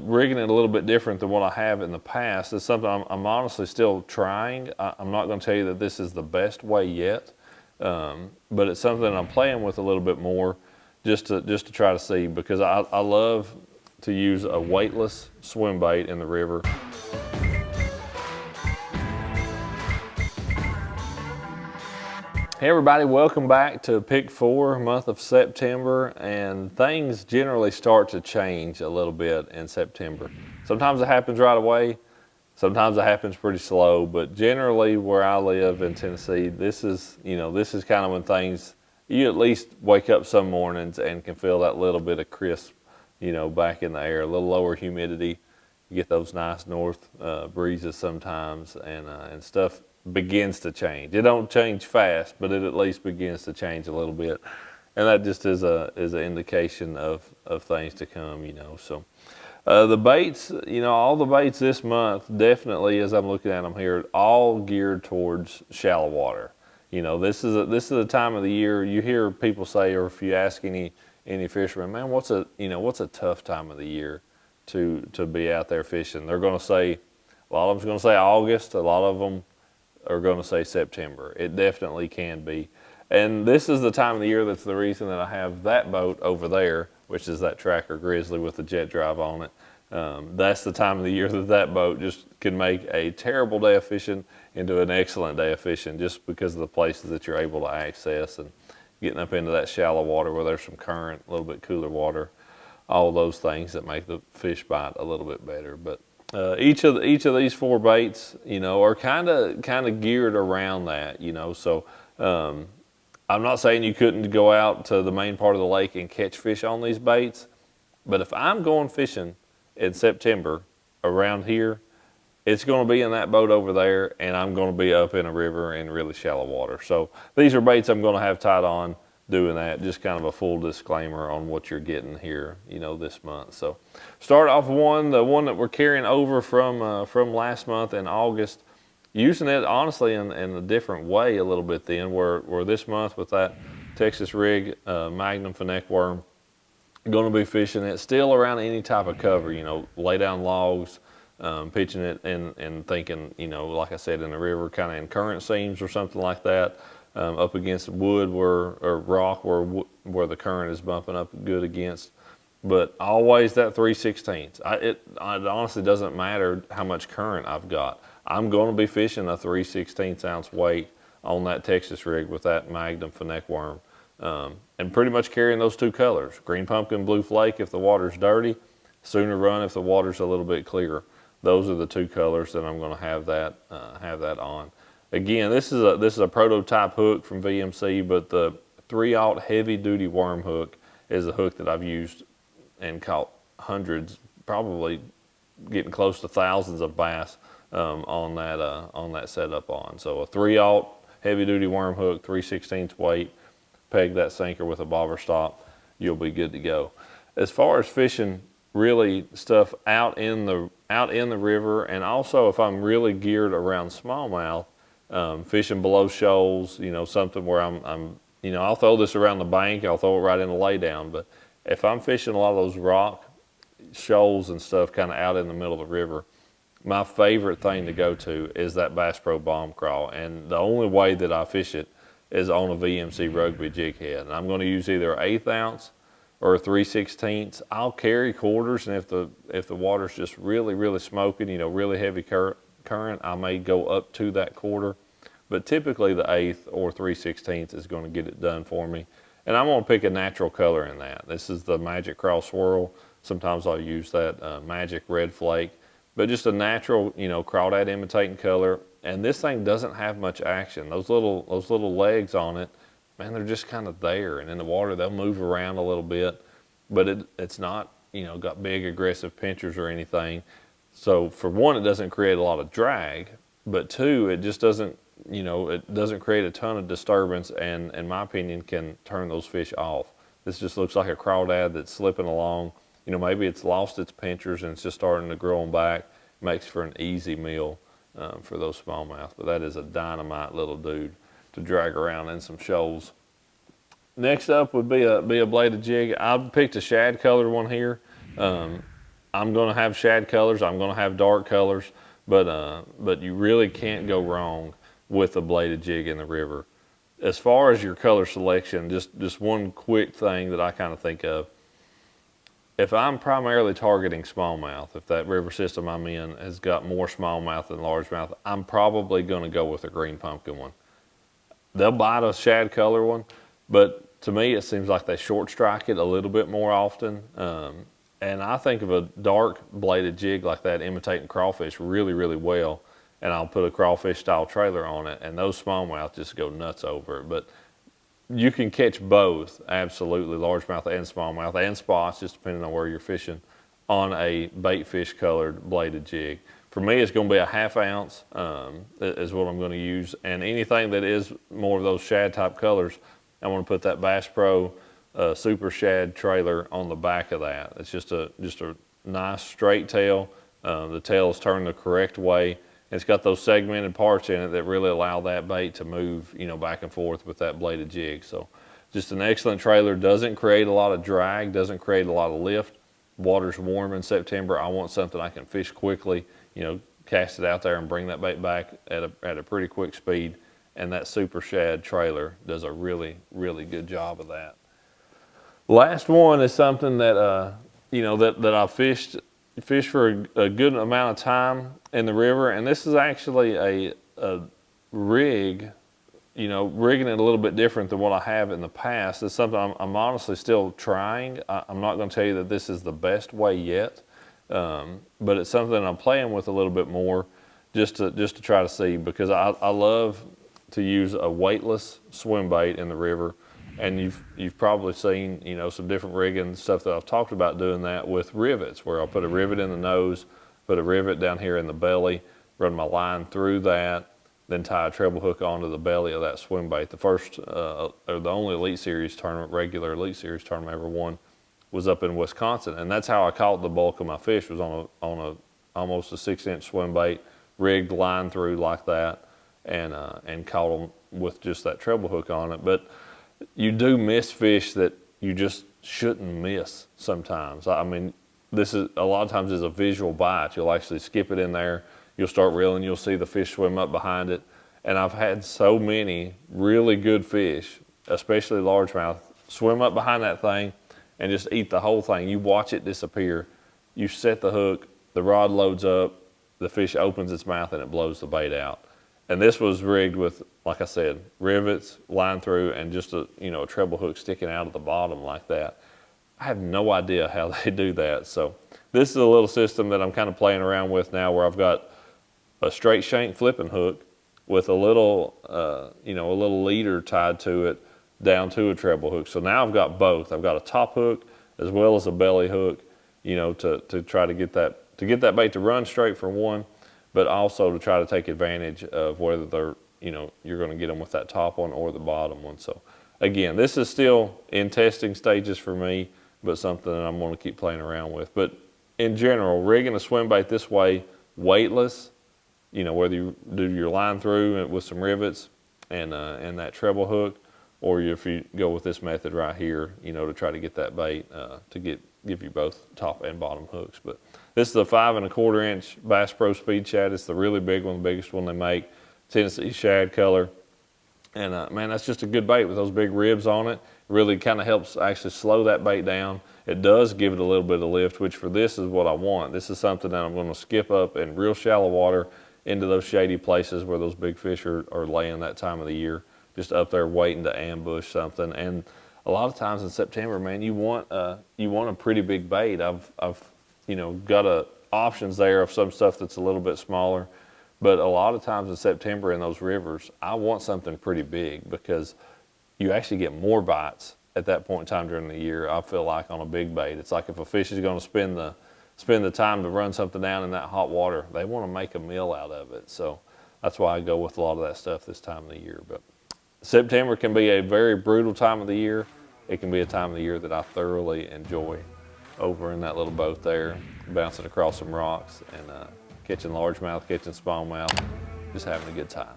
rigging it a little bit different than what I have in the past. It's something I'm honestly still trying. I'm not going to tell you that this is the best way yet, but it's something I'm playing with a little bit more, just to try to see, because I love to use a weightless swim bait in the river. Hey everybody, welcome back to Pick 4, month of September, and things generally start to change a little bit in September. Sometimes it happens right away, sometimes it happens pretty slow, but generally where I live in Tennessee, this is kind of when things, you at least wake up some mornings and can feel that little bit of crisp, back in the air, a little lower humidity. You get those nice north breezes sometimes, and stuff begins to change. It don't change fast, but it at least begins to change a little bit, and that just is an indication of things to come. So the baits, all the baits this month, definitely, as I'm looking at them here, all geared towards shallow water. This is a time of the year you hear people say, or if you ask any fisherman, man, what's a tough time of the year to be out there fishing? They're going to say, a lot of them's going to say August, a lot of them are going to say September. It definitely can be. And this is the time of the year that's the reason that I have that boat over there, which is that Tracker Grizzly with the jet drive on it. That's the time of the year that boat just can make a terrible day of fishing into an excellent day of fishing, just because of the places that you're able to access and getting up into that shallow water where there's some current, a little bit cooler water, all those things that make the fish bite a little bit better. But each of these 4 baits, are kind of geared around that, So I'm not saying you couldn't go out to the main part of the lake and catch fish on these baits, but if I'm going fishing in September around here, it's going to be in that boat over there, and I'm going to be up in a river in really shallow water. So these are baits I'm going to have tied on doing that. Just kind of a full disclaimer on what you're getting here, this month. So start off the one that we're carrying over from last month in August, using it honestly in a different way a little bit then, where this month with that Texas rig Magnum for neck worm, going to be fishing it still around any type of cover, lay down logs, pitching it and thinking, like I said, in the river, kind of in current seams or something like that. Up against wood or rock where the current is bumping up good against, but always that 3/16. It honestly doesn't matter how much current I've got. I'm going to be fishing a 3/16 ounce weight on that Texas rig with that Magnum for neck worm, and pretty much carrying those 2 colors: green pumpkin, blue flake if the water's dirty, sooner run if the water's a little bit clearer. Those are the 2 colors that I'm going to have that on. Again, this is a prototype hook from VMC, but the 3/0 heavy duty worm hook is a hook that I've used and caught hundreds, probably getting close to thousands of bass on that setup on. So a 3/0 heavy duty worm hook, 3/16 weight, peg that sinker with a bobber stop, you'll be good to go. As far as fishing really stuff out in the river, and also if I'm really geared around smallmouth, fishing below shoals, something where I'll throw this around the bank, I'll throw it right in the laydown, but if I'm fishing a lot of those rock shoals and stuff kind of out in the middle of the river, my favorite thing to go to is that Bass Pro Bomb Crawl, and the only way that I fish it is on a VMC Rugby jig head, and I'm going to use either an 1/8 ounce or a 3/16. I'll carry quarters, and if the water's just really, really smoking, really heavy current, I may go up to that quarter, but typically the 1/8 or 3/16 is going to get it done for me. And I'm going to pick a natural color in that. This is the Magic Crawl Swirl. Sometimes I'll use that Magic Red Flake, but just a natural, crawdad imitating color. And this thing doesn't have much action. Those little legs on it, man, they're just kind of there. And in the water, they'll move around a little bit, but it's not, got big aggressive pinchers or anything. So for one, it doesn't create a lot of drag, but 2, it just doesn't, it doesn't create a ton of disturbance, and in my opinion can turn those fish off. This just looks like a crawdad that's slipping along. Maybe it's lost its pinchers and it's just starting to grow them back. Makes for an easy meal for those smallmouth, but that is a dynamite little dude to drag around in some shoals. Next up would be a bladed jig. I picked a shad colored one here. I'm gonna have shad colors, I'm gonna have dark colors, but you really can't go wrong with a bladed jig in the river. As far as your color selection, just one quick thing that I kind of think of. If I'm primarily targeting smallmouth, if that river system I'm in has got more smallmouth than largemouth, I'm probably going to go with a green pumpkin one. They'll bite a shad color one, but to me it seems like they short strike it a little bit more often. And I think of a dark bladed jig like that imitating crawfish really, really well. And I'll put a crawfish style trailer on it, and those smallmouth just go nuts over it. But you can catch both, absolutely, largemouth and smallmouth and spots, just depending on where you're fishing, on a bait fish colored bladed jig. For me, it's going to be a 1/2 ounce is what I'm going to use. And anything that is more of those shad type colors, I want to put that Bass Pro Super Shad trailer on the back of that. It's just a nice straight tail. The tail is turned the correct way. It's got those segmented parts in it that really allow that bait to move, back and forth with that bladed jig. So just an excellent trailer. Doesn't create a lot of drag, doesn't create a lot of lift. Water's warm in September. I want something I can fish quickly, cast it out there and bring that bait back at a pretty quick speed. And that Super Shad trailer does a really, really good job of that. Last one is something that, that I've fished for a good amount of time in the river, and this is actually a rig, rigging it a little bit different than what I have in the past. It's something I'm honestly still trying. I'm not going to tell you that this is the best way yet, but it's something I'm playing with a little bit more just to try to see, because I love to use a weightless swim bait in the river. And you've probably seen, some different rigging stuff that I've talked about doing that with rivets, where I'll put a rivet in the nose, put a rivet down here in the belly, run my line through that, then tie a treble hook onto the belly of that swim bait. The first, or the only Elite Series tournament, regular Elite Series tournament I ever won, was up in Wisconsin. And that's how I caught the bulk of my fish, was on almost a 6-inch swim bait, rigged line through like that, and caught them with just that treble hook on it. But you do miss fish that you just shouldn't miss sometimes. I mean, this is a lot of times is a visual bite. You'll actually skip it in there. You'll start reeling. You'll see the fish swim up behind it. And I've had so many really good fish, especially largemouth, swim up behind that thing and just eat the whole thing. You watch it disappear. You set the hook, the rod loads up, the fish opens its mouth and it blows the bait out. And this was rigged with, like I said, rivets, line through, and just a treble hook sticking out of the bottom like that. I have no idea how they do that. So this is a little system that I'm kind of playing around with now, where I've got a straight shank flipping hook with a little, a little leader tied to it down to a treble hook. So now I've got both. I've got a top hook as well as a belly hook, to try to get that bait to run straight for one, but also to try to take advantage of whether they're, you're going to get them with that top one or the bottom one. So again, this is still in testing stages for me, but something that I'm going to keep playing around with. But in general, rigging a swim bait this way, weightless, whether you do your line through with some rivets and that treble hook, or if you go with this method right here, to try to get that bait to give you both top and bottom hooks. But this is a 5 1/4 inch Bass Pro Speed Shad. It's the really big one, the biggest one they make, Tennessee shad color. And man, that's just a good bait with those big ribs on it. It really kind of helps actually slow that bait down. It does give it a little bit of lift, which for this is what I want. This is something that I'm going to skip up in real shallow water into those shady places where those big fish are laying that time of the year, just up there waiting to ambush something. And a lot of times in September, man, you want a pretty big bait. I've got options there of some stuff that's a little bit smaller, but a lot of times in September in those rivers, I want something pretty big, because you actually get more bites at that point in time during the year. I feel like on a big bait, it's like if a fish is going to spend the time to run something down in that hot water, they want to make a meal out of it. So that's why I go with a lot of that stuff this time of the year. But September can be a very brutal time of the year. It can be a time of the year that I thoroughly enjoy, over in that little boat there, bouncing across some rocks and catching largemouth, catching smallmouth, just having a good time.